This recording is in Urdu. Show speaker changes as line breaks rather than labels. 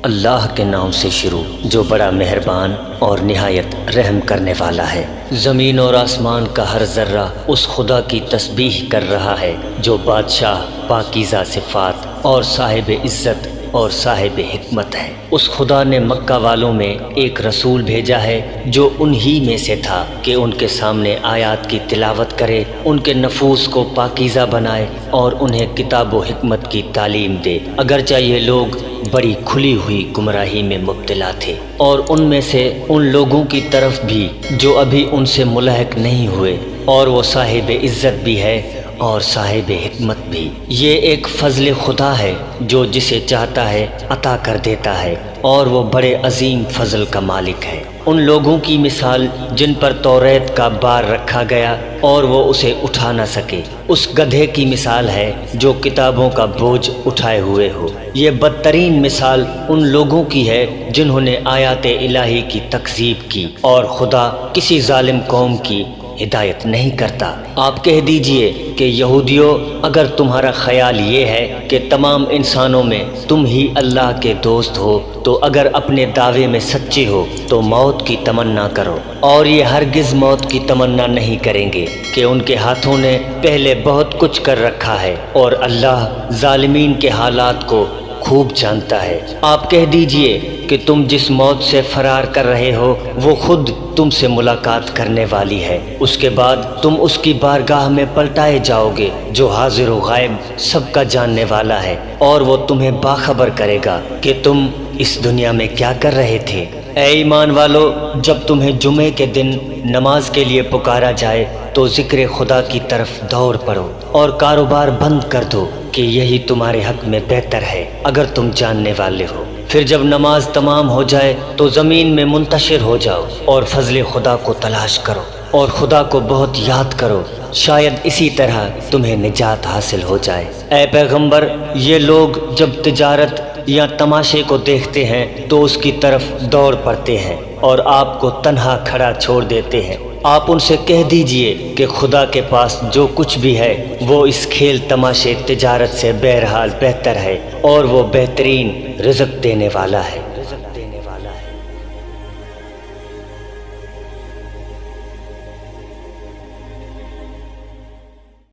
اللہ کے نام سے شروع جو بڑا مہربان اور نہایت رحم کرنے والا ہے۔ زمین اور آسمان کا ہر ذرہ اس خدا کی تسبیح کر رہا ہے جو بادشاہ، پاکیزہ صفات اور صاحب عزت اور صاحب حکمت ہے۔ اس خدا نے مکہ والوں میں ایک رسول بھیجا ہے جو انہی میں سے تھا کہ ان کے سامنے آیات کی تلاوت کرے، ان کے نفوس کو پاکیزہ بنائے اور انہیں کتاب و حکمت کی تعلیم دے، اگرچہ یہ لوگ بڑی کھلی ہوئی گمراہی میں مبتلا تھے، اور ان میں سے ان لوگوں کی طرف بھی جو ابھی ان سے ملحق نہیں ہوئے، اور وہ صاحب عزت بھی ہے اور صاحب حکمت بھی۔ یہ ایک فضل خدا ہے جو جسے چاہتا ہے عطا کر دیتا ہے، اور وہ بڑے عظیم فضل کا مالک ہے۔ ان لوگوں کی مثال جن پر توریت کا بار رکھا گیا اور وہ اسے اٹھا نہ سکے، اس گدھے کی مثال ہے جو کتابوں کا بوجھ اٹھائے ہوئے ہو۔ یہ بدترین مثال ان لوگوں کی ہے جنہوں نے آیات الہی کی تکذیب کی، اور خدا کسی ظالم قوم کی ہدایت نہیں کرتا۔ آپ کہہ دیجئے کہ یہودیوں، اگر تمہارا خیال یہ ہے کہ تمام انسانوں میں تم ہی اللہ کے دوست ہو، تو اگر اپنے دعوے میں سچے ہو تو موت کی تمنا کرو، اور یہ ہرگز موت کی تمنا نہیں کریں گے کہ ان کے ہاتھوں نے پہلے بہت کچھ کر رکھا ہے، اور اللہ ظالمین کے حالات کو خوب جانتا ہے۔ آپ کہہ دیجئے کہ تم جس موت سے فرار کر رہے ہو وہ خود تم سے ملاقات کرنے والی ہے، اس کے بعد تم اس کی بارگاہ میں پلٹائے جاؤ گے جو حاضر و غائب سب کا جاننے والا ہے، اور وہ تمہیں باخبر کرے گا کہ تم اس دنیا میں کیا کر رہے تھے۔ اے ایمان والو، جب تمہیں جمعے کے دن نماز کے لیے پکارا جائے تو ذکر خدا کی طرف دوڑ پڑو، اور کاروبار بند کر دو کہ یہی تمہارے حق میں بہتر ہے اگر تم جاننے والے ہو۔ پھر جب نماز تمام ہو جائے تو زمین میں منتشر ہو جاؤ اور فضل خدا کو تلاش کرو، اور خدا کو بہت یاد کرو، شاید اسی طرح تمہیں نجات حاصل ہو جائے۔ اے پیغمبر، یہ لوگ جب تجارت یا تماشے کو دیکھتے ہیں تو اس کی طرف دوڑ پڑتے ہیں اور آپ کو تنہا کھڑا چھوڑ دیتے ہیں۔ آپ ان سے کہہ دیجئے کہ خدا کے پاس جو کچھ بھی ہے وہ اس کھیل تماشے تجارت سے بہرحال بہتر ہے، اور وہ بہترین رزق دینے والا ہے۔